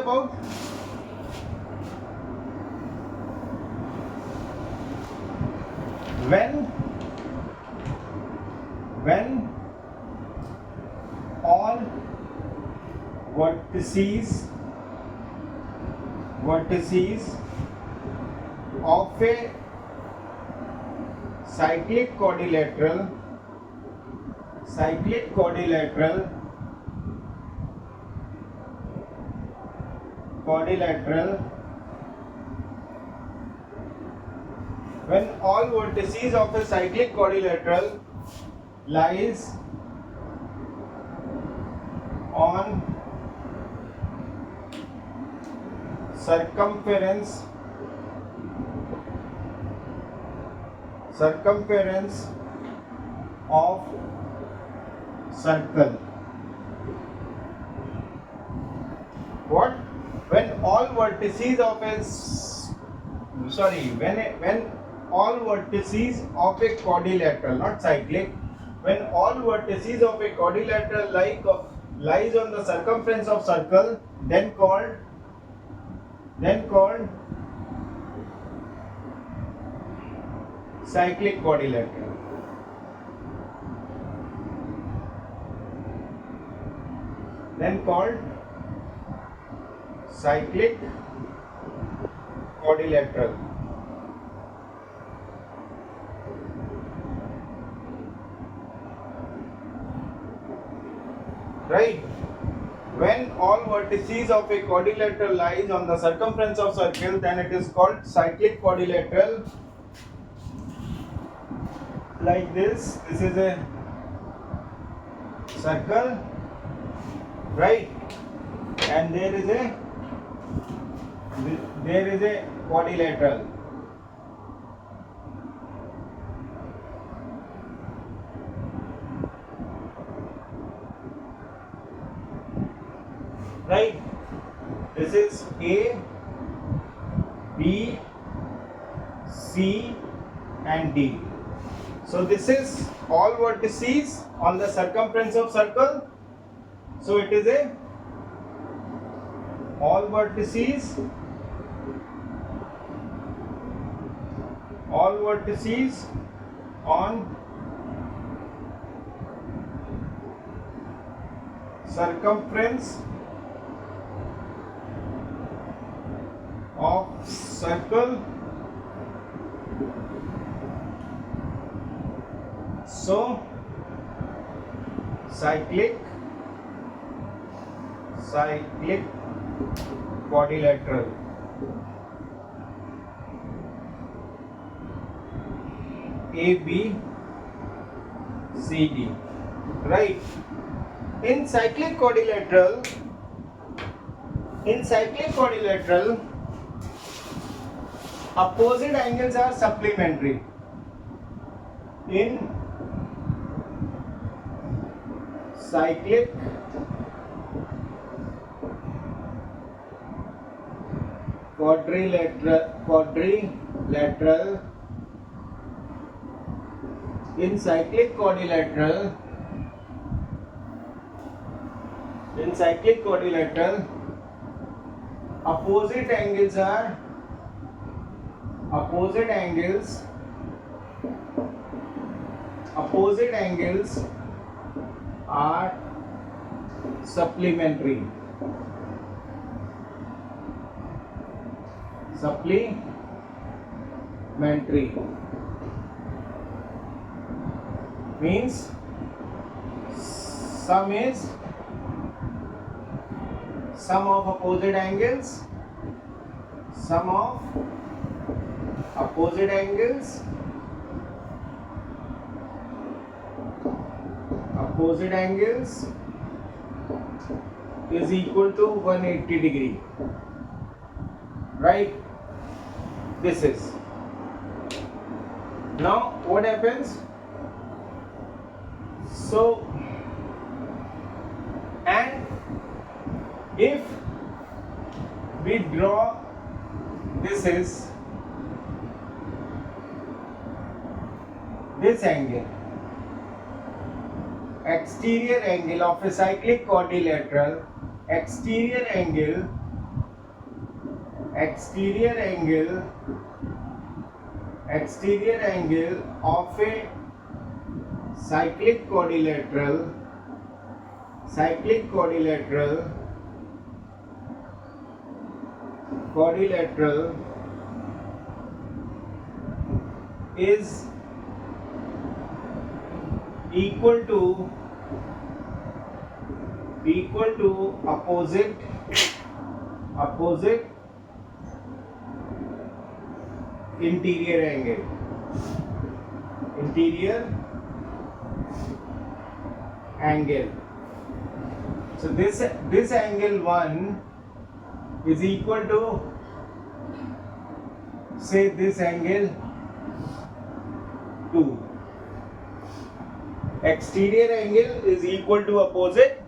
about when all vertices of a cyclic quadrilateral when all vertices of a cyclic quadrilateral lies on circumference of circle. What? When all vertices of a when all vertices of a quadrilateral, not cyclic, when all vertices of a quadrilateral lies on the circumference of circle, then called cyclic quadrilateral. Then called cyclic quadrilateral. Right? When all vertices of a quadrilateral lies on the circumference of circle, then it is called cyclic quadrilateral. Like this is a circle, right? And there is a quadrilateral. Right? This is A, B, C and D. So this is all vertices on the circumference of circle. So it is a all vertices on circumference of circle. So cyclic quadrilateral. A, B, C, D. Right? In cyclic quadrilateral, opposite angles are supplementary. In cyclic quadrilateral opposite angles are supplementary. Means sum is sum of opposite angles, is equal to 180 degree. Right? This is. Now what happens? So, and if we draw, this angle, exterior angle of a cyclic quadrilateral, exterior angle exterior angle of a cyclic quadrilateral is equal to opposite interior angle. So this angle 1 is equal to, say, this angle 2. Exterior angle is equal to opposite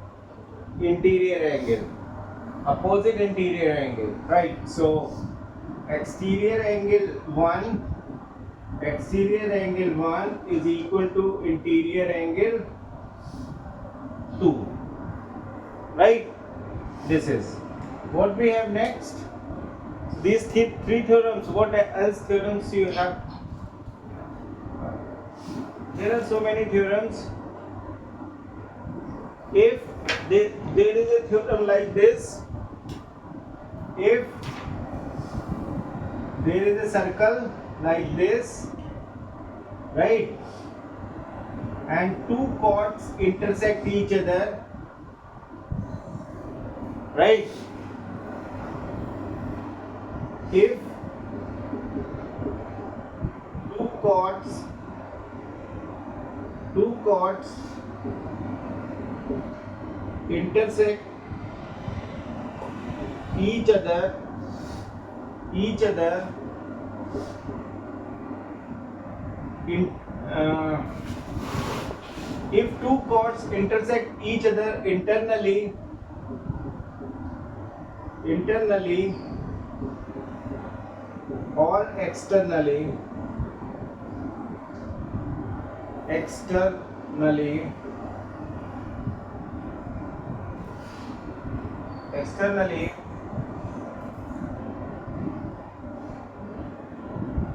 interior angle, right? So exterior angle 1 is equal to interior angle 2, right? This is what we have next. These three theorems. What else theorems you have? There are so many theorems. If there is a theorem like this, if there is a circle like this, right, and two chords intersect each other, right, if two chords intersect each other in if two chords intersect each other internally or externally,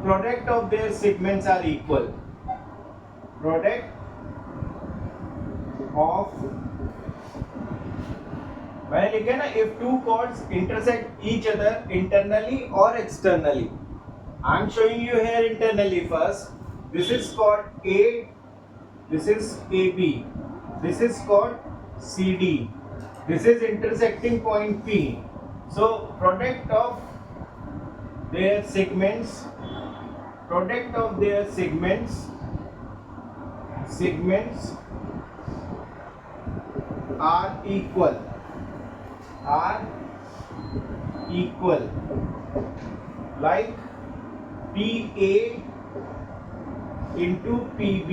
product of their segments are equal. Product of, मैंने लिखा ना, if two chords intersect each other internally or externally. I am showing you here internally first. This is chord A, this is AB, this is chord CD, this is intersecting point P. So product of their segments are equal, like PA into PB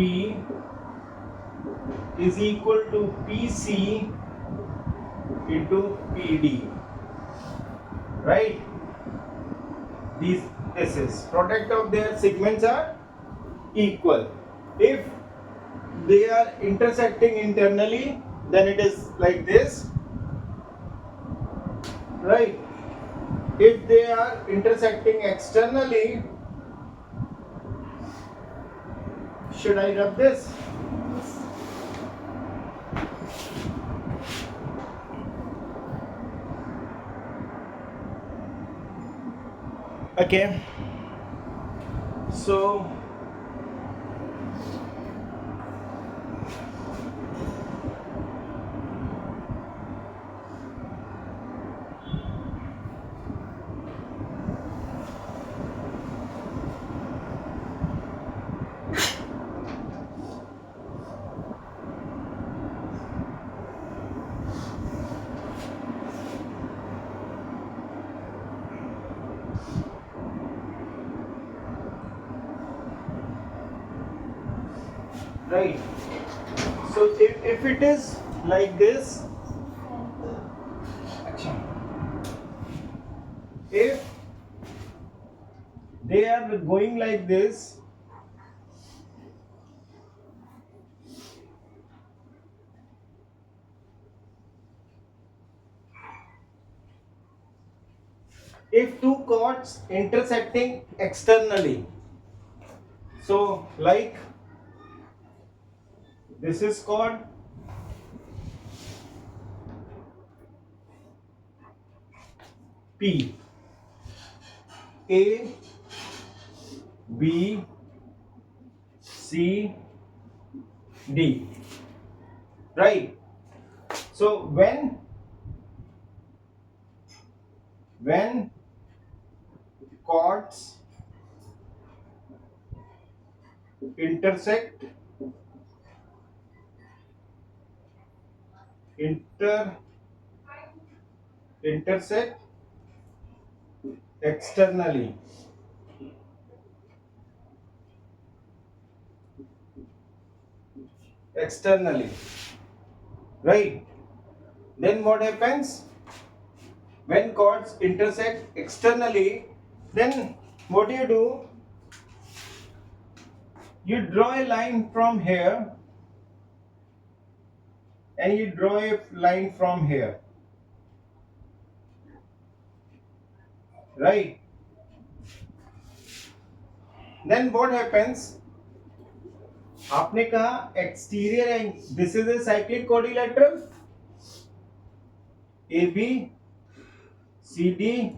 is equal to PC into PD, right? This is product of their segments are equal. If they are intersecting internally, then it is like this, right? If they are intersecting externally, should I rub this? Okay, so right. So if it is like this, if they are going like this, if two chords intersecting externally. So like this is chord, P, A, B, C, D, right? So when chords intersect intersect externally, right? Then what happens when chords intersect externally? Then what do? You draw a line from here and you draw a line from here, right? Then what happens? आपने कहा exterior and this is a cyclic quadrilateral, AB CD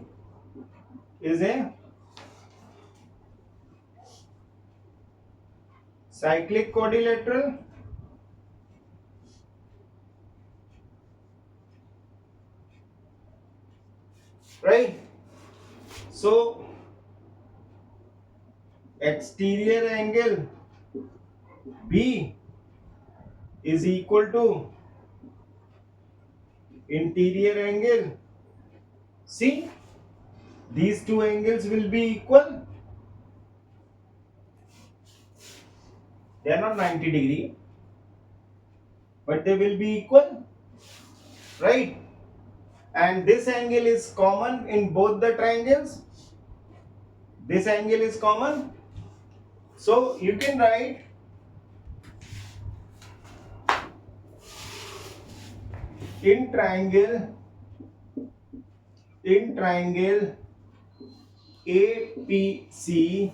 is a cyclic quadrilateral, right? So exterior angle B is equal to interior angle C. These two angles will be equal. They are not 90-degree, but they will be equal, right? And this angle is common in both the triangles. This angle is common. So you can write in triangle APC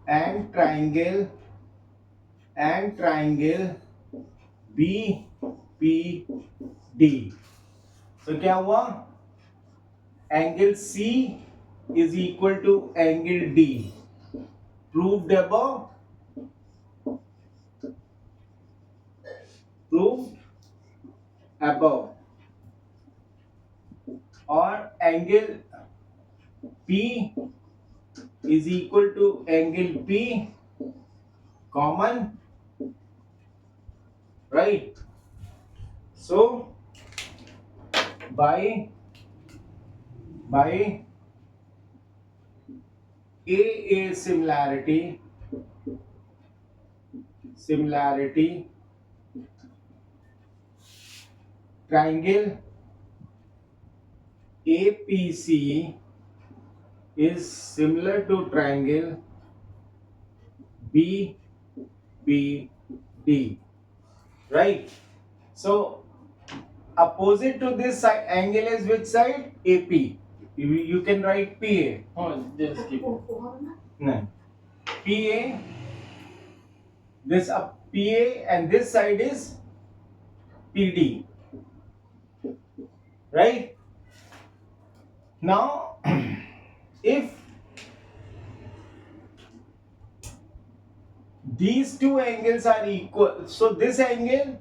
and triangle BPD. So क्या हुआ? Angle C is equal to angle D. Proved above. Or angle P is equal to angle P, common, right? So by AA similarity triangle APC is similar to triangle BPD, right? So opposite to this side angle is which side? AP. You can write PA. Oh, just keep it. No. PA. This PA and this side is PD, right? Now if these two angles are equal, so this angle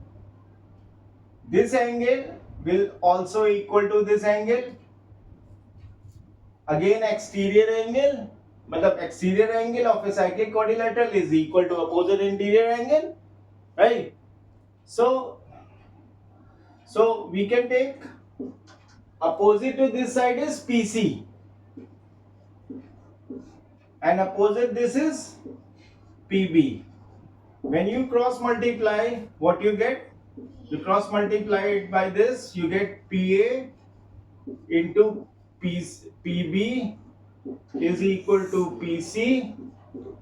will also equal to this angle. Again exterior angle, मतलब exterior angle of a cyclic quadrilateral is equal to opposite interior angle, right? So we can take opposite to this side is PC and opposite this is PB. When you cross multiply, what you get? You cross multiply it by this, you get PA into PB is equal to PC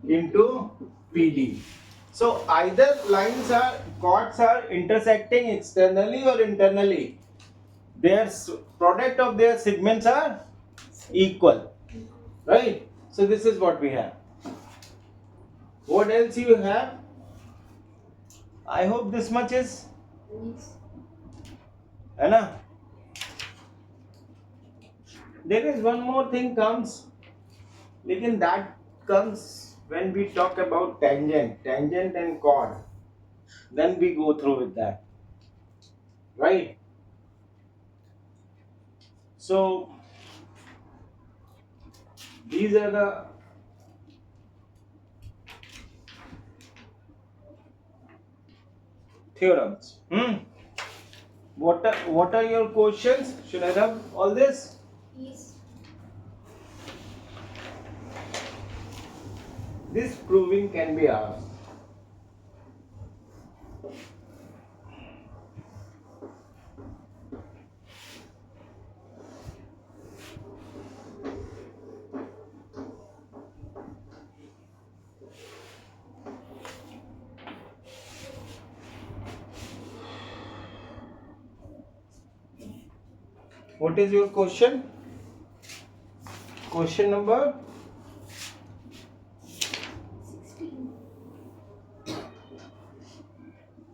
into PD. So either chords are intersecting externally or internally. their product of their segments are equal, right? So this is what we have. What else you have? I hope this much is, है ना? There is one more thing comes, लेकिन that comes when we talk about tangent and chord. Then we go through with that, right? So these are the theorems. What are your questions? Should I rub all this? Yes. This proving can be asked. What is your question? Question number 16.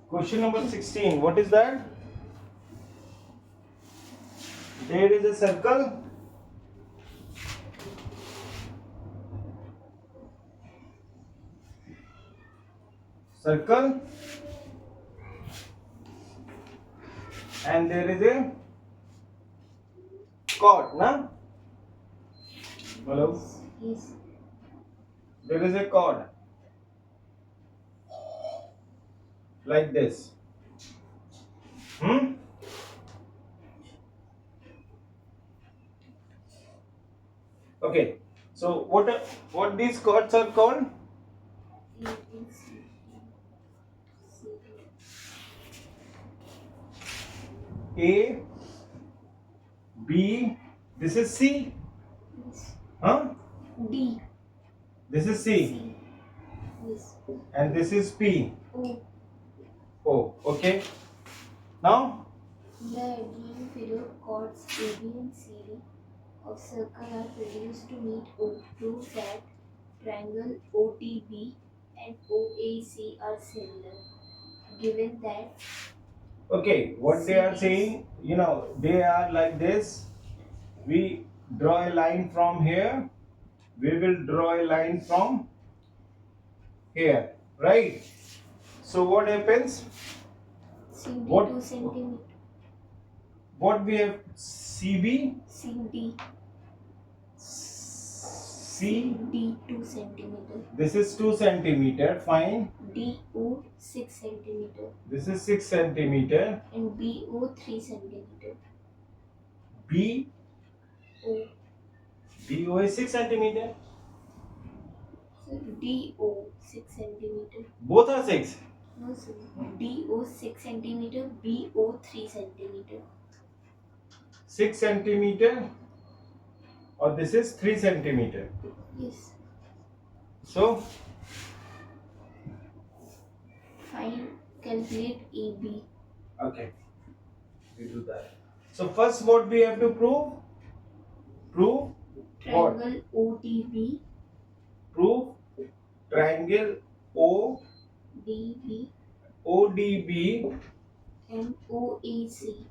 Question number 16. What is that? There is a circle. Circle. And there is a chord, na? Hello? Yes. There is a chord. Like this. Okay. So what these chords are called? A, B, C, C, A, B. This is C. yes. Huh? D, This is C. C, yes. And this is P. O. O. Okay. Now The adjoint period chords AB and CD of circle are produced to meet O. Prove that triangle OTB and OAC are similar. Given that okay, what they are saying, they are like this. We draw a line from here. We will draw a line from here, right? So what happens? CD What 2 centimeter, what we have? CB, CD, C. D 2 centimeter, This is 2 centimeter. Fine. DO 6 centimeter, This is 6 centimeter. and BO 3 centimeter. B. O. BO is 6 centimeter. So DO 6 centimeter. Both are 6. No, sir. DO 6 centimeter, BO 3 centimeter. 6 centimeter. Or this is 3 centimeter. Yes. So Calculate AB. okay, we do that. So first, what we have to prove? Prove what? Triangle OTB, Prove triangle DB, ODB and OAC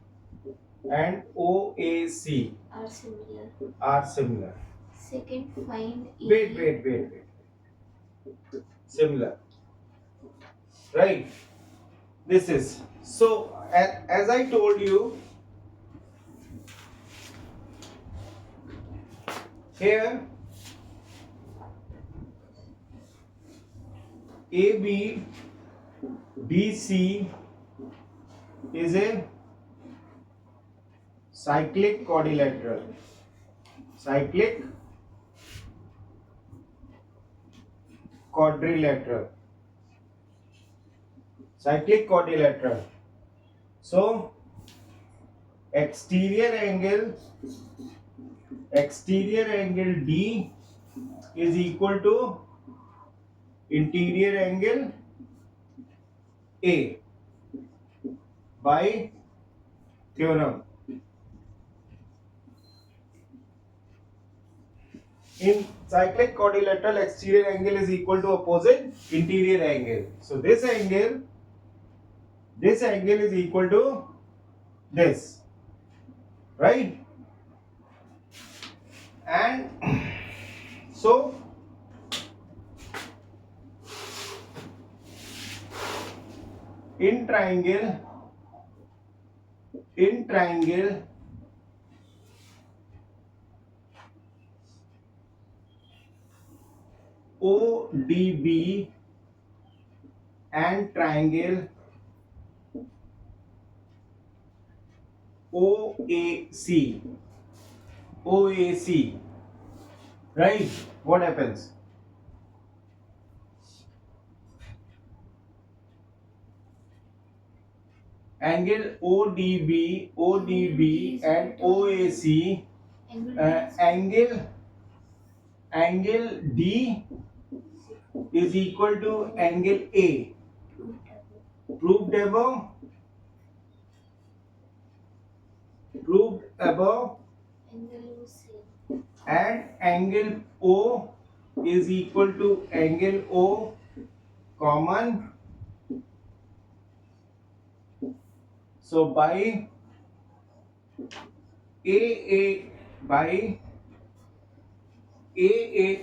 and OAC are similar. are similar. Second, find Wait. Similar. Right. This is so. As I told you, here AB BC is a cyclic quadrilateral. Cyclic quadrilateral. Cyclic quadrilateral. So exterior angle D is equal to interior angle A by theorem. In cyclic quadrilateral, exterior angle is equal to opposite interior angle. So this angle is equal to this, right? And so in triangle ODB and triangle OAC, right? What happens? Angle ODB and OAC, angle D is equal to angle A. Proved above. And angle O is equal to angle O common. So by AA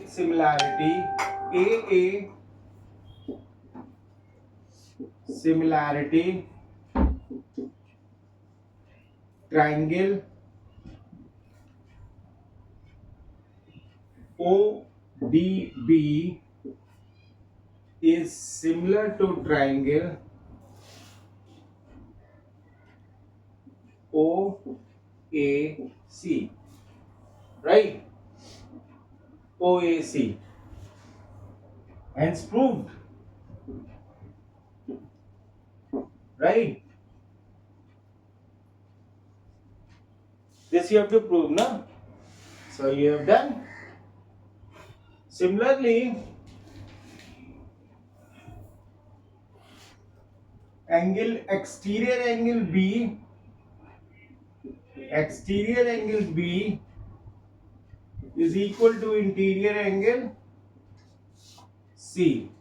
similarity, triangle ODB is similar to triangle OAC, right? OAC, hence proved, right? This you have to prove, na? So you have done. Similarly, exterior angle B is equal to interior angle C.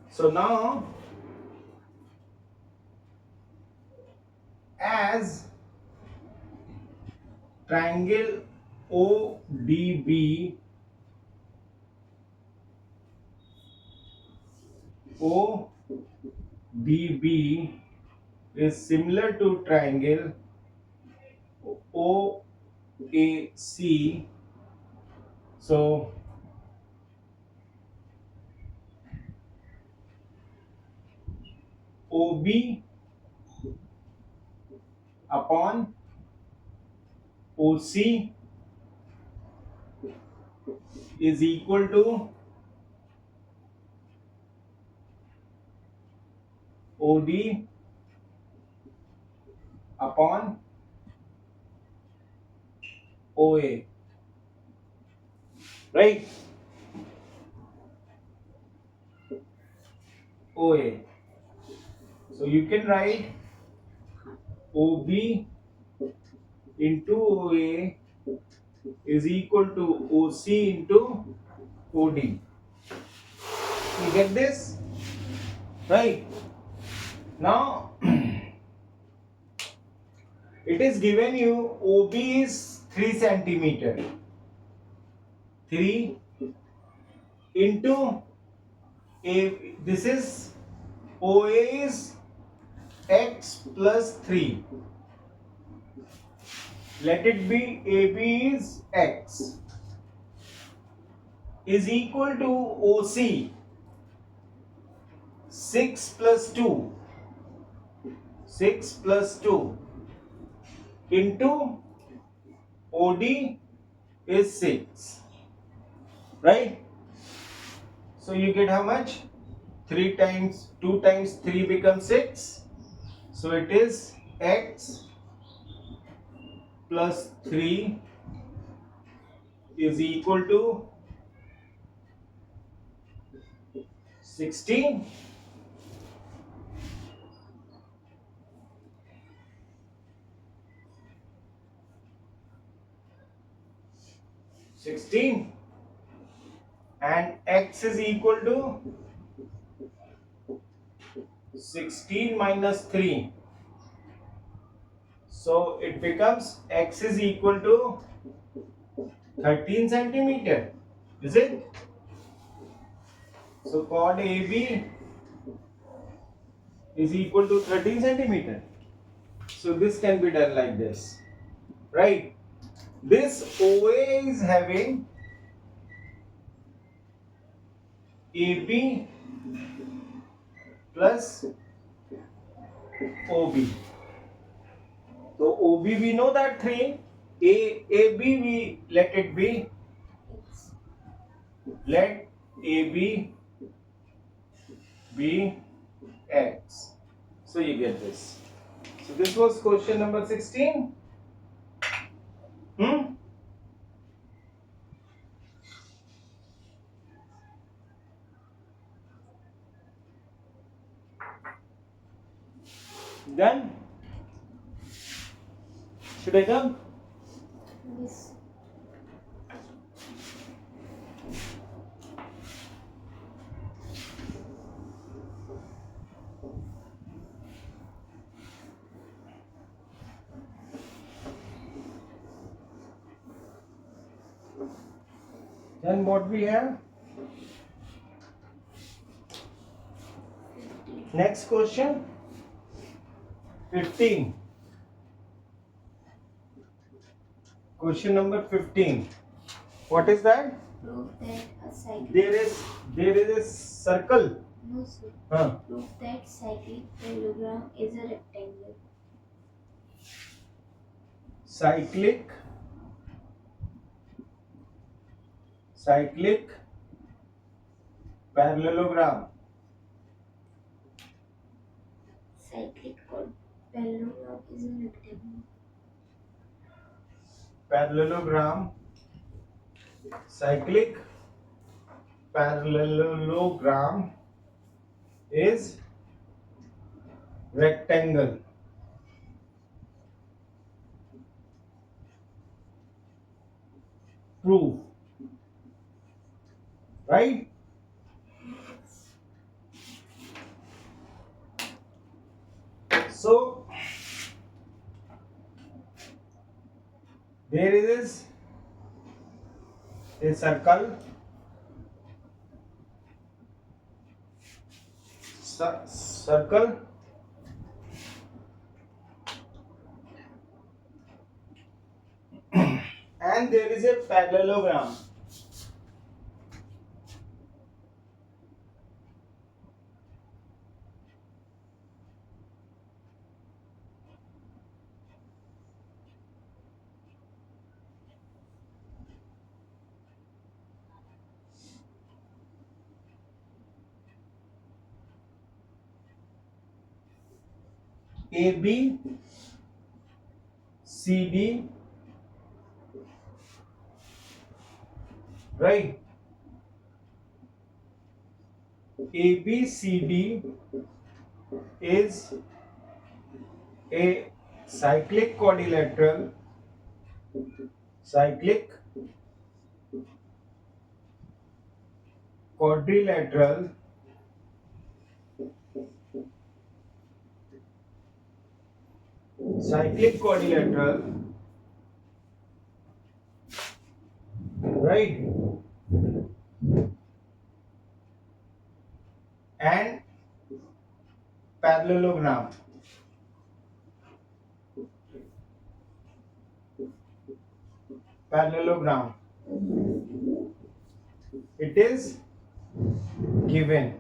So now, as triangle ODB is similar to triangle OAC, so OB upon OC is equal to OD upon OA, right? OA. So you can write OB into OA is equal to OC into OD. You get this? Right? Now, it is given you OB is 3 centimeter. 3 into this is OA is x plus 3. Let it be AB is x is equal to OC 6 plus 2 into OD is 6, right? So you get how much? 3 times 2 times 3 becomes 6. So it is x plus 3 is equal to 16. 16 and x is equal to 16 minus 3. So it becomes x is equal to 13 centimeter. Is it? So chord AB is equal to 13 centimeter. So this can be done like this. Right? This OA is having AB plus OB. So OB we know that 3. AB we let it be. X. Let AB be X. So you get this. So this was question number 16. Done? Should I come? Yes. Then what we have? Next question. 15. Question number 15. What is that? Prove that a cyclic. There is a circle. No, sir. Prove that cyclic parallelogram is a rectangle. Cyclic parallelogram. Cyclic parallelogram is a rectangle. Parallelogram. Cyclic parallelogram is rectangle. Prove. Right? So there is a circle. Circle. And there is a parallelogram. AB, CD, right? ABCD is a cyclic quadrilateral. Cyclic quadrilateral right, and parallelogram. It is given,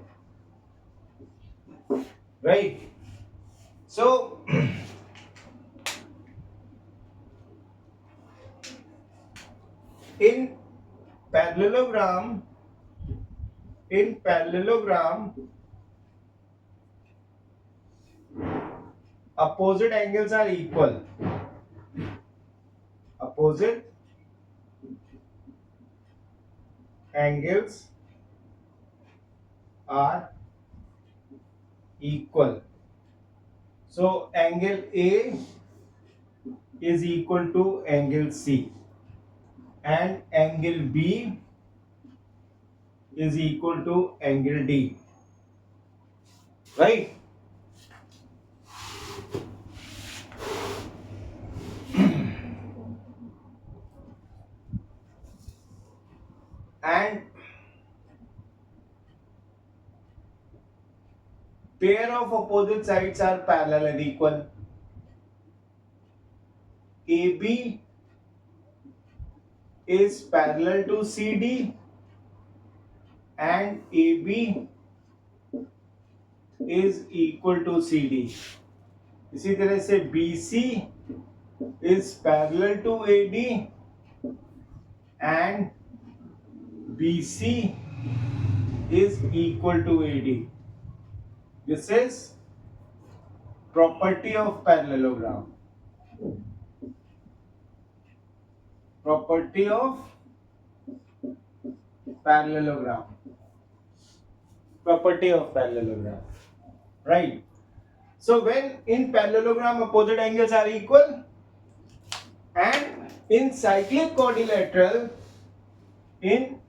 right? So in parallelogram opposite angles are equal. Opposite angles are equal. So angle A is equal to angle C and angle B is equal to angle D, right? And pair of opposite sides are parallel and equal. AB is parallel to CD and AB is equal to CD. इसी तरह से BC is parallel to AD and BC is equal to AD. This is property of parallelogram. Property of parallelogram. Property of parallelogram. Right. So when in parallelogram opposite angles are equal, and in cyclic quadrilateral, in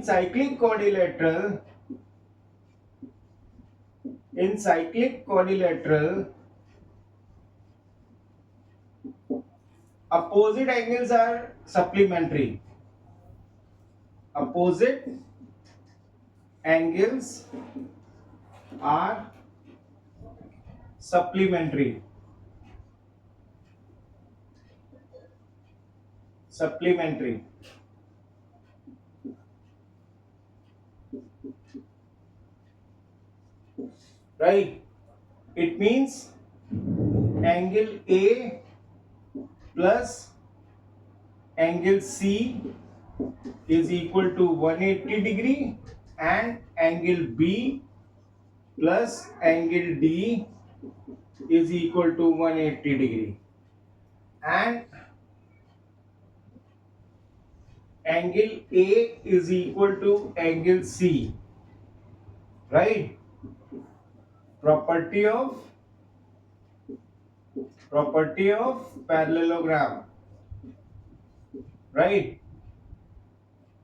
cyclic quadrilateral, opposite angles are supplementary. Opposite angles are supplementary. Supplementary. Right? It means angle A plus angle C is equal to 180 degree and angle B plus angle D is equal to 180 degree, and angle A is equal to angle C, right? Property of parallelogram, right?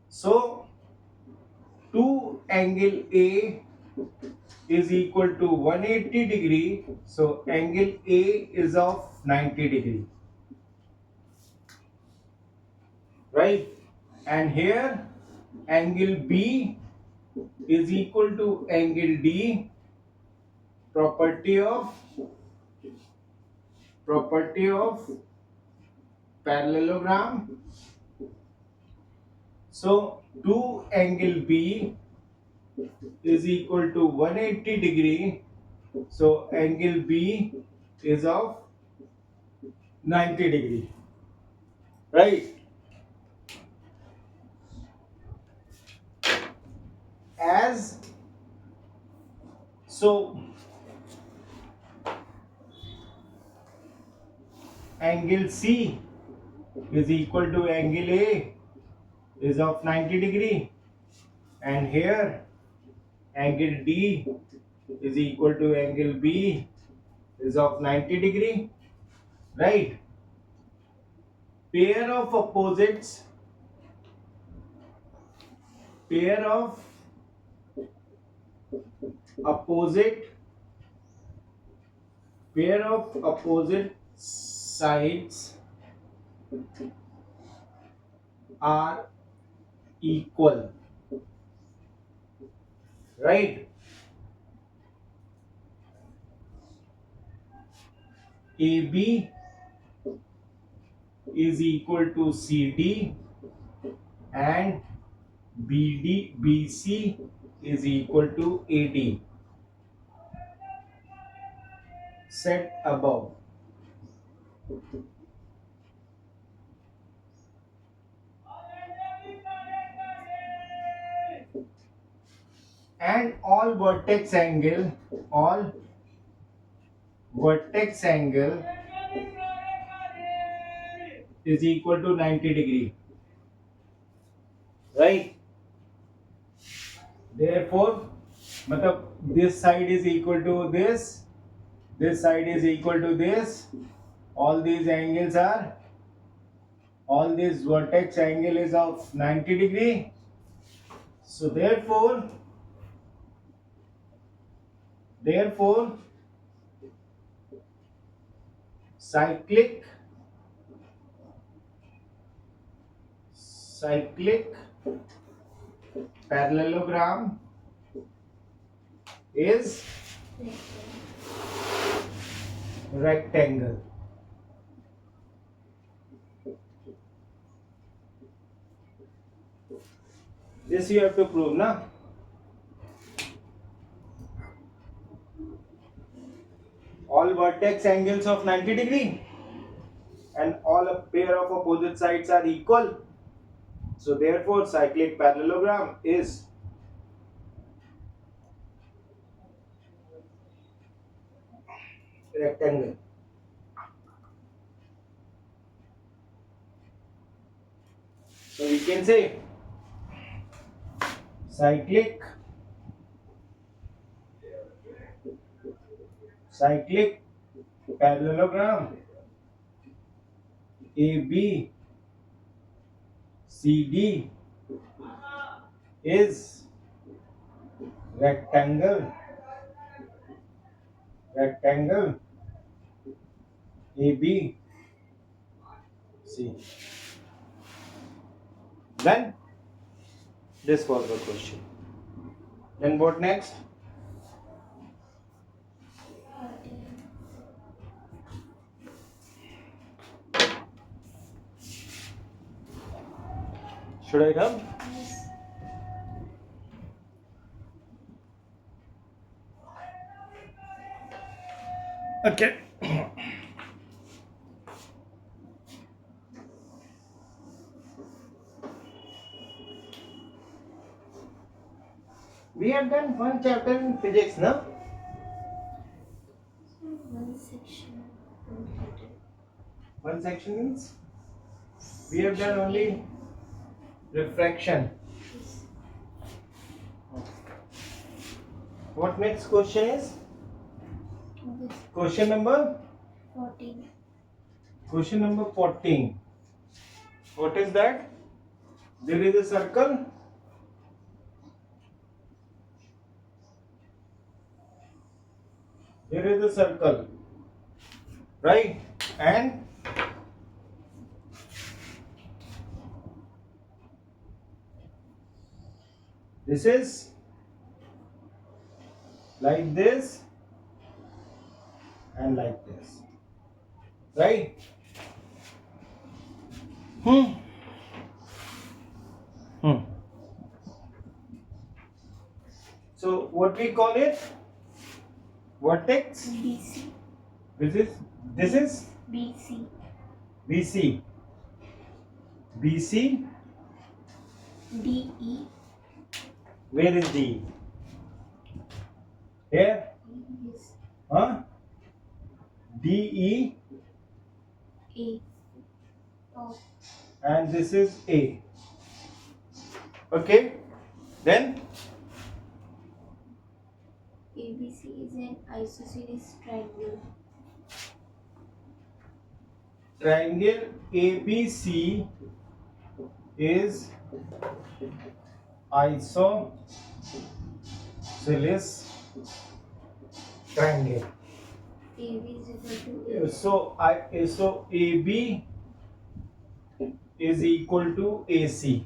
So 2 angle A is equal to 180 degree, so angle A is of 90 degree, right? And here angle B is equal to angle D. Property of parallelogram. So 2 angle B is equal to 180 degree, so angle B is of 90 degree, right? As so angle C is equal to angle A is of 90 degree, and here angle D is equal to angle B is of 90 degree, right? Pair of opposite sides are equal, right? AB is equal to CD and BC is equal to AD, set above. And all vertex angle is equal to 90 degree, right? Therefore, this side is equal to this side is equal to this, all these angles are, all this vertex angle is of 90 degree. So therefore cyclic parallelogram is rectangle. This you have to prove, na? All vertex angles of 90 degree and all a pair of opposite sides are equal. So therefore cyclic parallelogram is rectangle. So we can say cyclic parallelogram ABCD is rectangle ABC. Then this was the question. Then what next? Should I come? Okay. We have done one chapter in physics, no? One section completed. One section means we have done only refraction. Yes. What next question is? This Question number 14. 14. What is that? There is a circle. There is a circle, right? And this is like this and like this, right? Hmm. So what we call it? Vertex. BC. This is BC. BC. BC. DE. Where is D? Here? Yes. Huh? DE. A. Top. And this is A. Okay. Then ABC is an isosceles triangle. triangle ABC is isosceles triangle. AB is equal to A. So AB is equal to AC.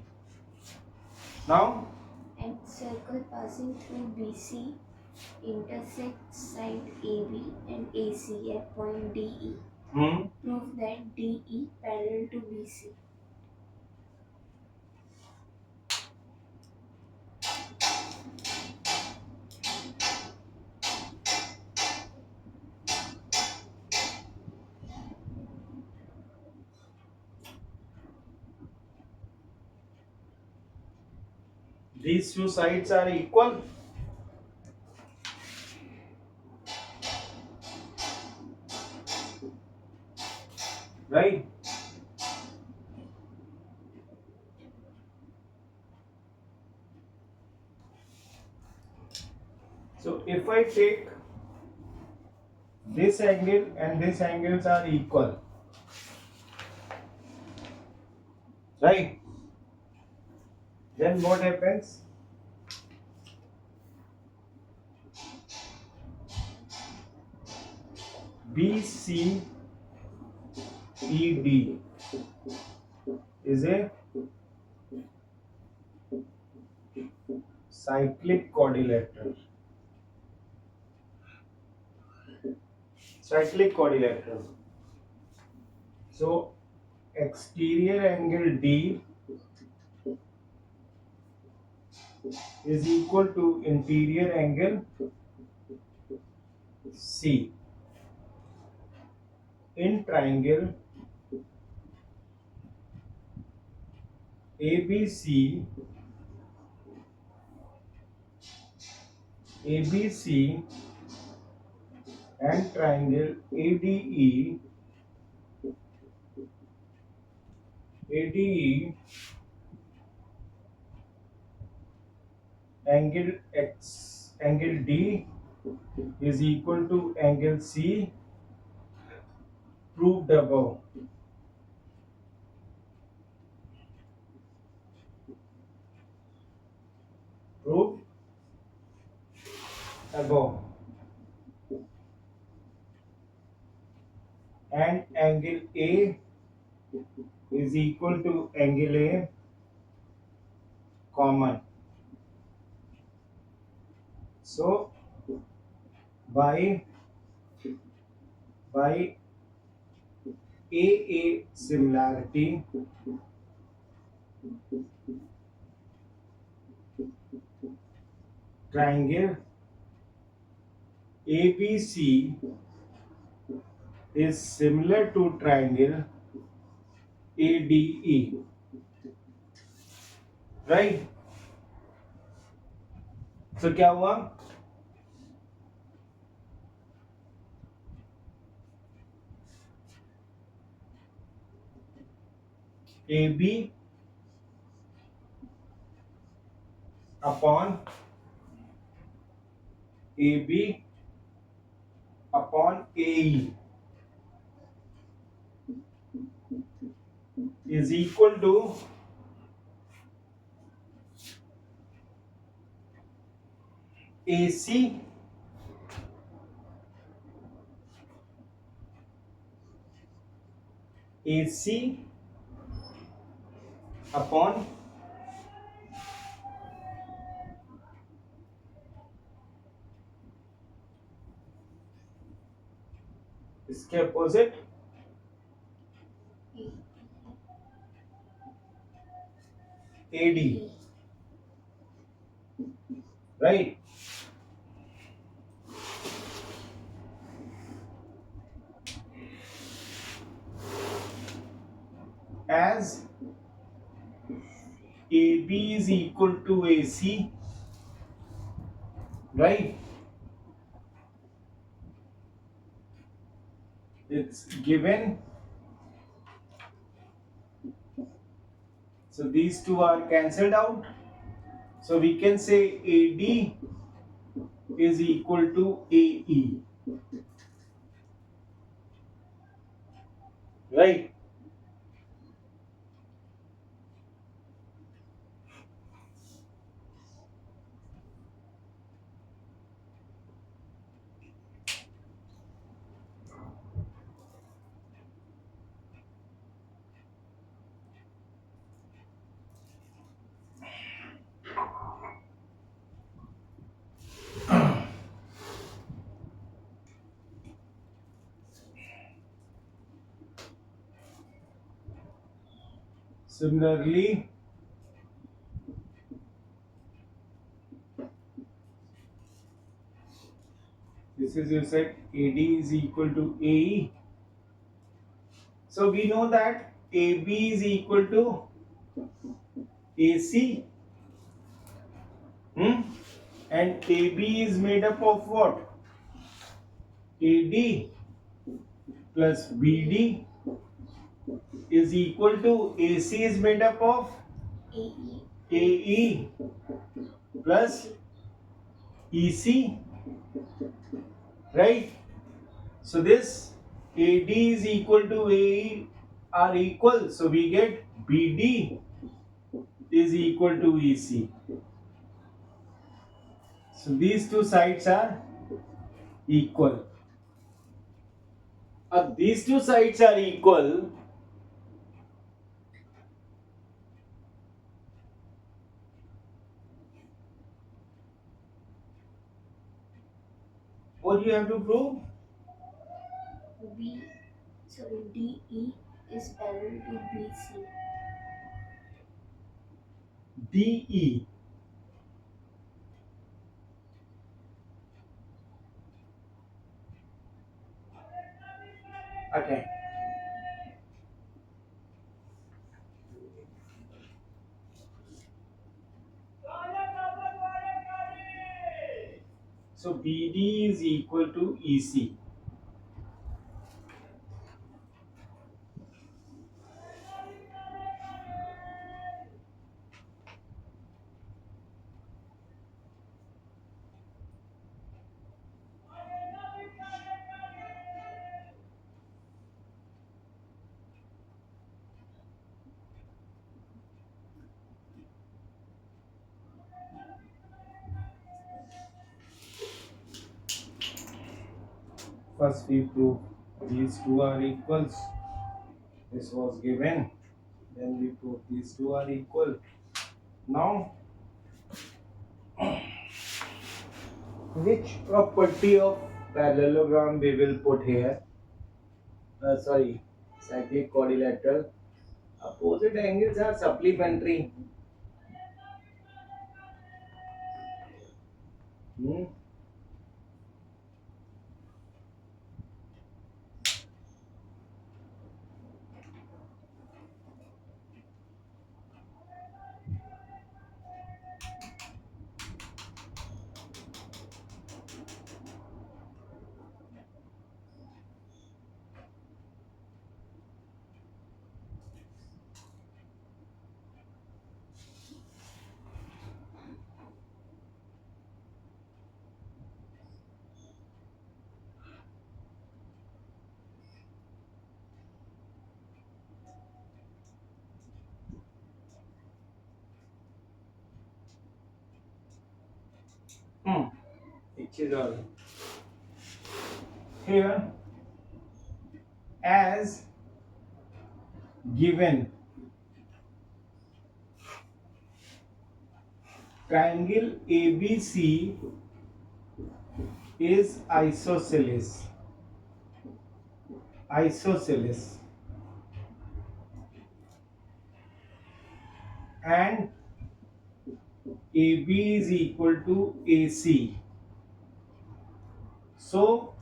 Now And circle passing through BC intersects side AB and AC at point DE. Prove that DE parallel to BC. these two sides are equal. Right? So if I take this angle and this angles are equal, right? Then what happens? BCED is a cyclic quadrilateral. Cyclic quadrilateral. So exterior angle D is equal to interior angle C. In triangle ABC, ABC and triangle ADE, ADE, angle X, angle D is equal to angle C, proved above. Proved above. And angle A is equal to angle A common. So by AA similarity, triangle ABC is similar to triangle ADE, right? So क्या हुआ? AB upon AB upon AE is equal to AC AC upon इसके opposite AD, right? As AB is equal to AC, right? It's given. So these two are cancelled out. So we can say AD is equal to AE, right? Similarly, this is you said AD is equal to AE. So we know that AB is equal to AC, and AB is made up of what? AD plus BD is equal to AC is made up of AE plus EC, right? So this AD is equal to AE are equal, so we get BD is equal to EC. So these two sides are equal. These two sides are equal. What you have to prove? DE is parallel to BC. DE. Okay. So BD is equal to EC. First we prove these two are equals. This was given. Then we prove these two are equal. Now, which property of parallelogram we will put here? Sorry, cyclic quadrilateral. Opposite angles are supplementary. Hmm? Which is all. Here, as given, triangle ABC is isosceles. Isosceles. And AB is equal to AC. So,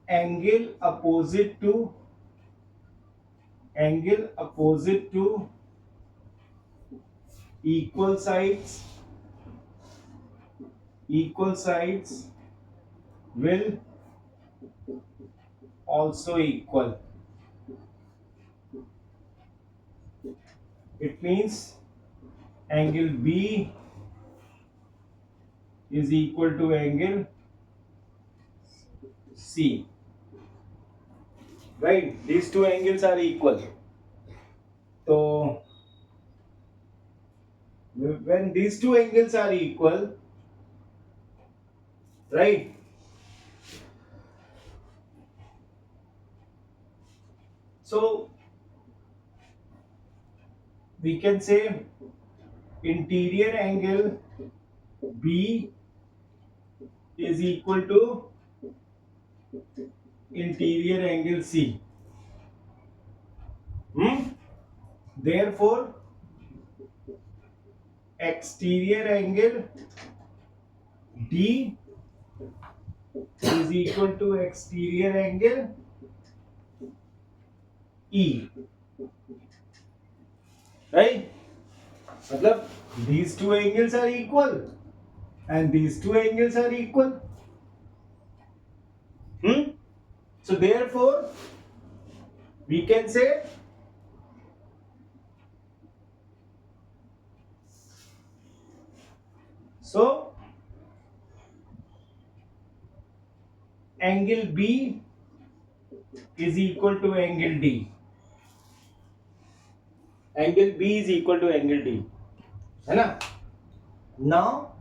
angle opposite to equal sides will also equal. It means angle B is equal to angle C. Right? These two angles are equal. So when these two angles are equal, right? So we can say interior angle B is equal to interior angle C. Therefore, exterior angle D is equal to exterior angle E. Right? मतलब these two angles are equal and these two angles are equal. So therefore, we can say so angle B is equal to angle D. Angle B is equal to angle D, है ना? Now,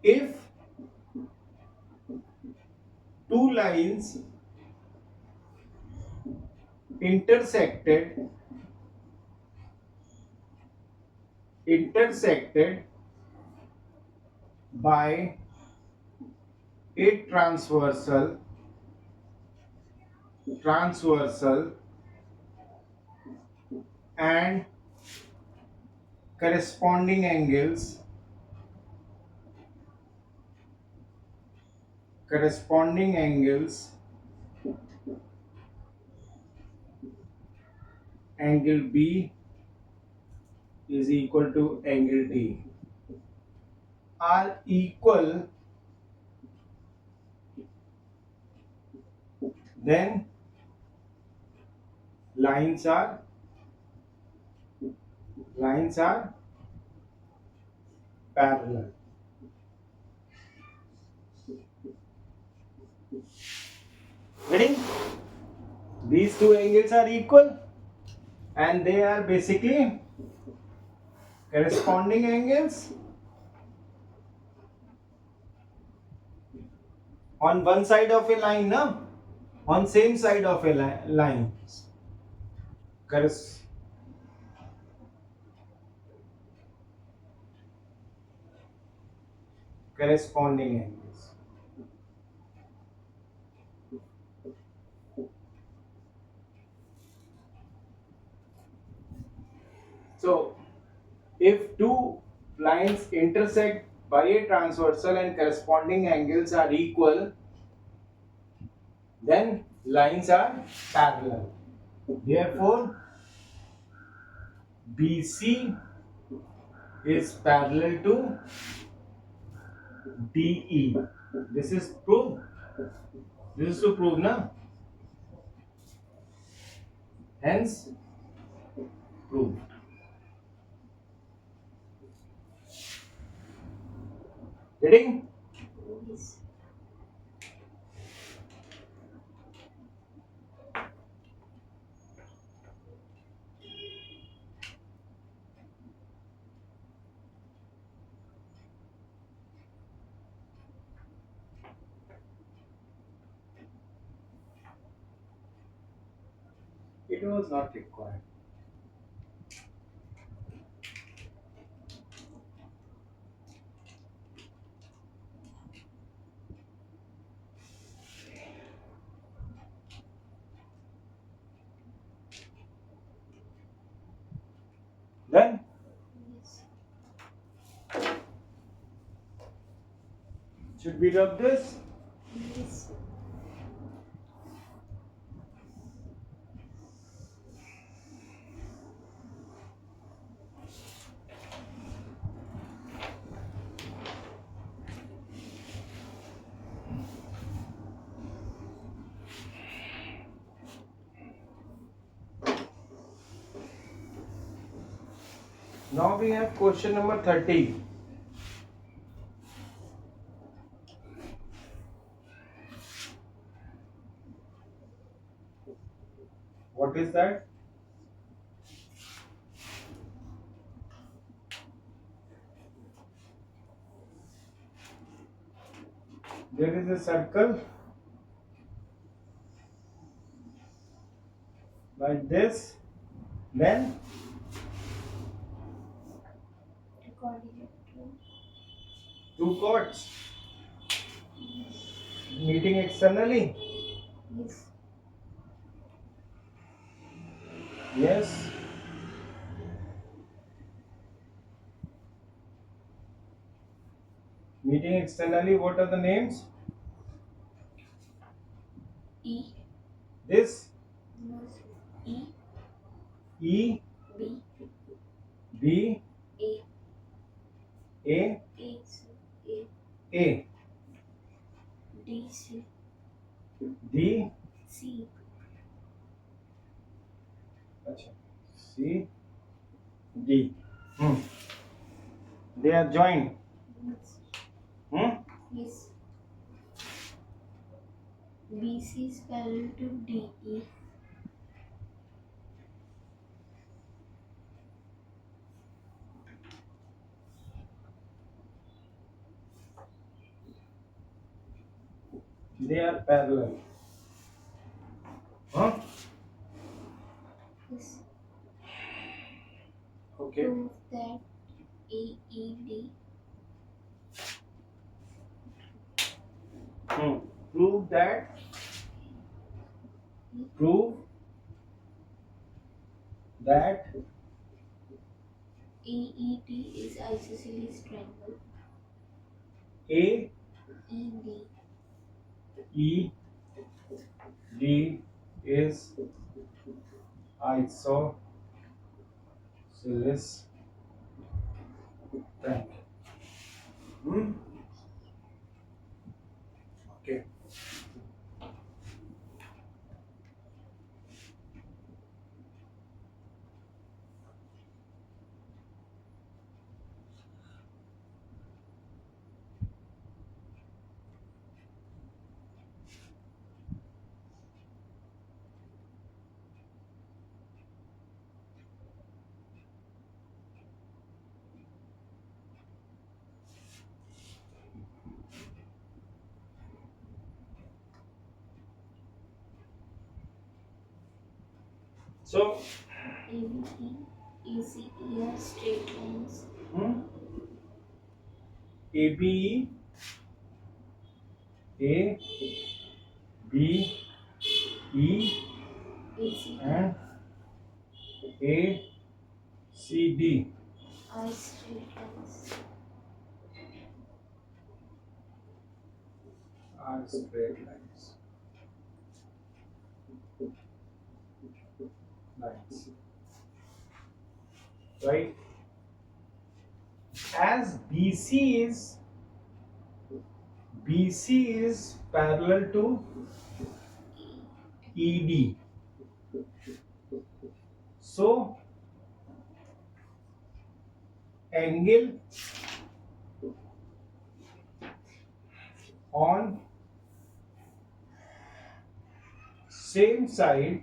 if two lines intersected by a transversal and corresponding angles angle B is equal to angle D are equal, then lines are parallel. Getting? These two angles are equal and they are basically corresponding angles on one side of a line, no? On same side of a line. Corresponding angles. So, if two lines intersect by a transversal and corresponding angles are equal, then lines are parallel. Therefore, BC is parallel to DE. This is proof. This is to prove, na? Hence, proved. Getting? Yes. It was not required. Then, Yes. should we rub this? Yes. Now we have question number 30. What is that? There is a circle like this. Then Coordinate. two chords meeting externally. Yes. Yes. Meeting externally. What are the names? E. This Yes. E. E, B. B, A. A, A. C. A. A, D. C. D, C. C, D. They are joined. Yes. Hmm? Yes. BC is parallel to DE. They are parallel. Huh? Yes. Okay. Prove that AED Prove that. Prove that AED is isosceles triangle. A ED E D is isosceles triangle. Hmm? Okay. So, ABE ACE are straight lines. hmm? ABE, A, B, E, ACD and A, C, D are straight lines. are straight lines. Lines. Right? As BC is parallel to ED. So angle on same side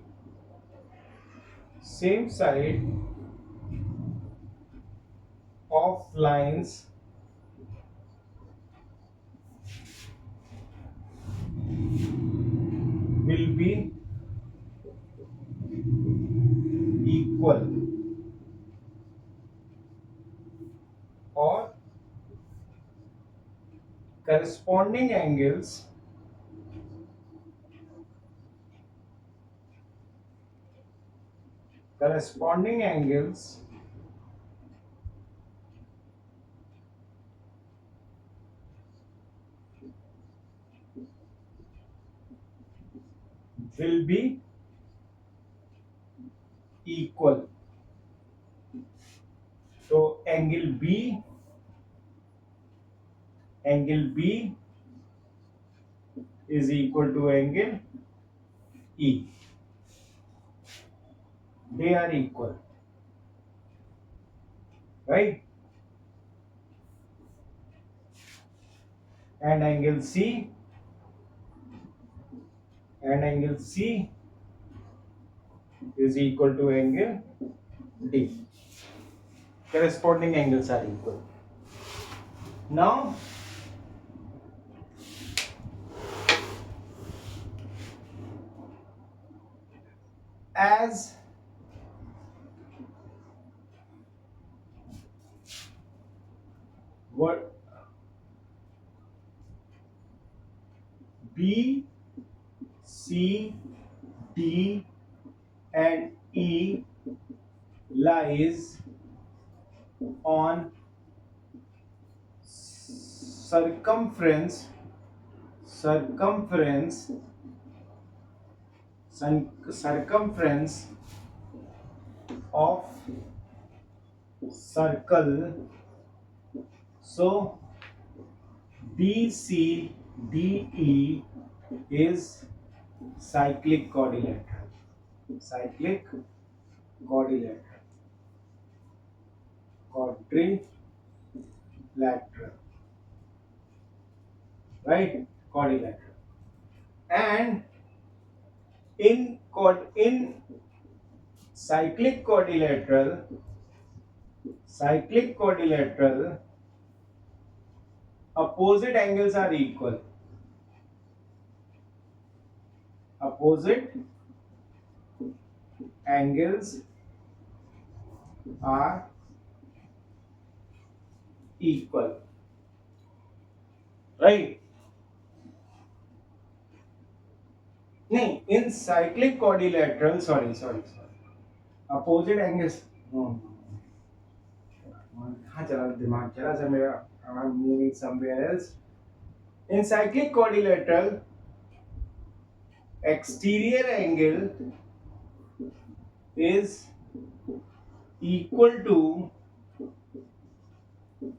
of lines will be equal, or corresponding angles corresponding angles will be equal. So angle B is equal to angle E. They are equal, right? And angle C is equal to angle D. Corresponding angles are equal. Now, as what B, C, D, and E lies on circumference circumference of circle. So BCDE is cyclic quadrilateral. Cyclic quadrilateral. Quadrilateral. Right? Quadrilateral. and in cyclic quadrilateral opposite angles are equal. Opposite angles are equal, right? नहीं, in cyclic quadrilateral, sorry, opposite angles. कहाँ चला दिमाग, चला सा मेरा, I'm moving somewhere else. In cyclic quadrilateral, exterior angle is equal to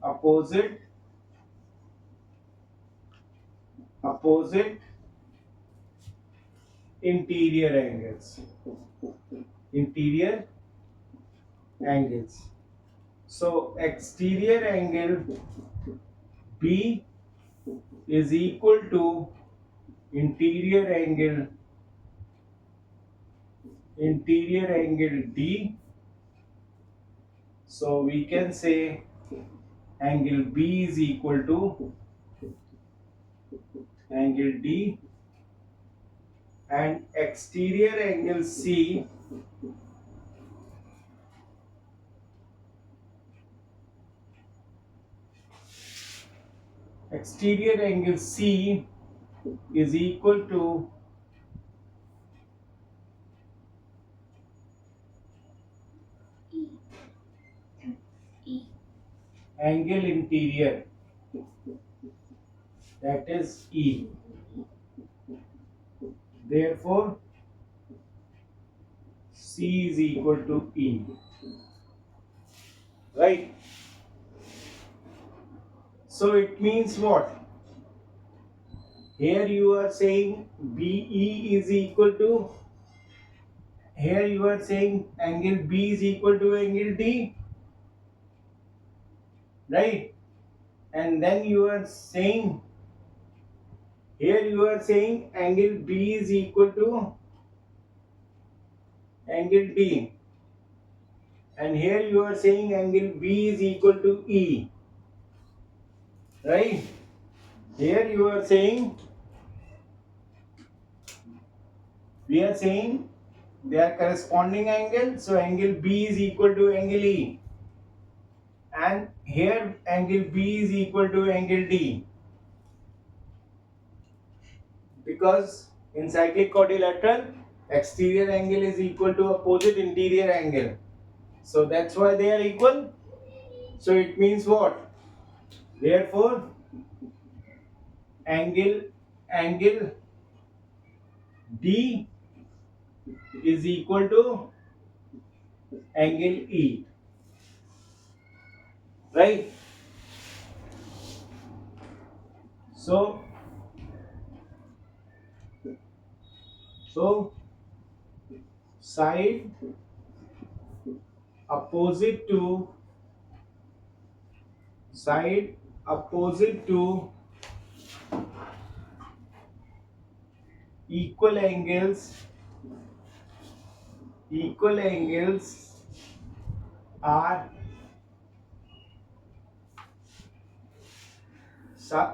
opposite interior angles. So exterior angle B is equal to interior angle D. So we can say angle B is equal to angle D, and exterior angle C is equal to angle interior, that is E. Therefore C is equal to E, right? So it means what? Here you are saying BE is equal to, here you are saying angle B is equal to angle D, right? And then you are saying, here you are saying angle B is equal to angle D, and here you are saying angle B is equal to E, right? Here you are saying, we are saying they are corresponding angle, so angle B is equal to angle E, and here angle B is equal to angle D, because in cyclic quadrilateral exterior angle is equal to opposite interior angle, so that's why they are equal. So it means what? Therefore angle D is equal to angle E, right? So side opposite to equal angles are,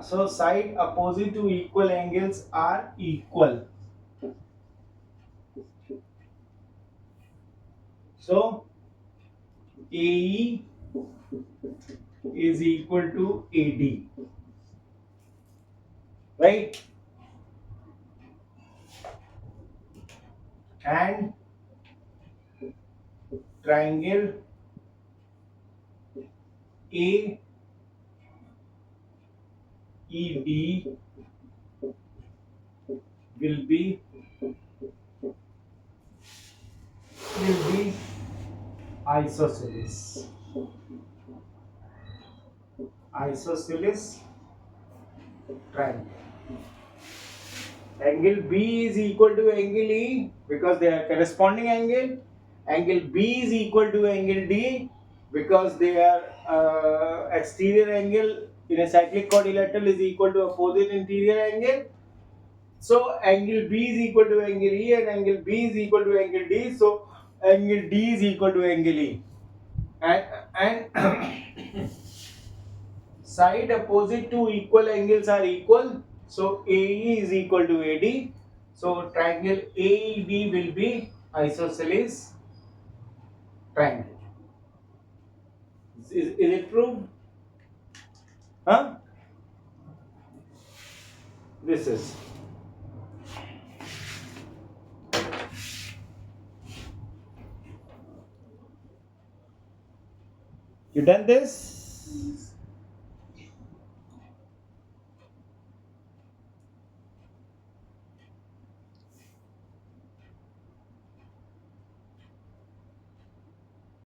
so side opposite to equal angles are equal. So AE is equal to AD, right? And triangle AED will be isosceles triangle. Angle B is equal to angle E because they are corresponding angle. Angle B is equal to angle D because they are exterior angle in a cyclic quadrilateral is equal to opposite interior angle. So angle B is equal to angle E and angle B is equal to angle D. So angle D is equal to angle E. And side opposite to equal angles are equal. So AE is equal to AD. So triangle AED will be isosceles triangle. Is it true? Huh? This is. You done this?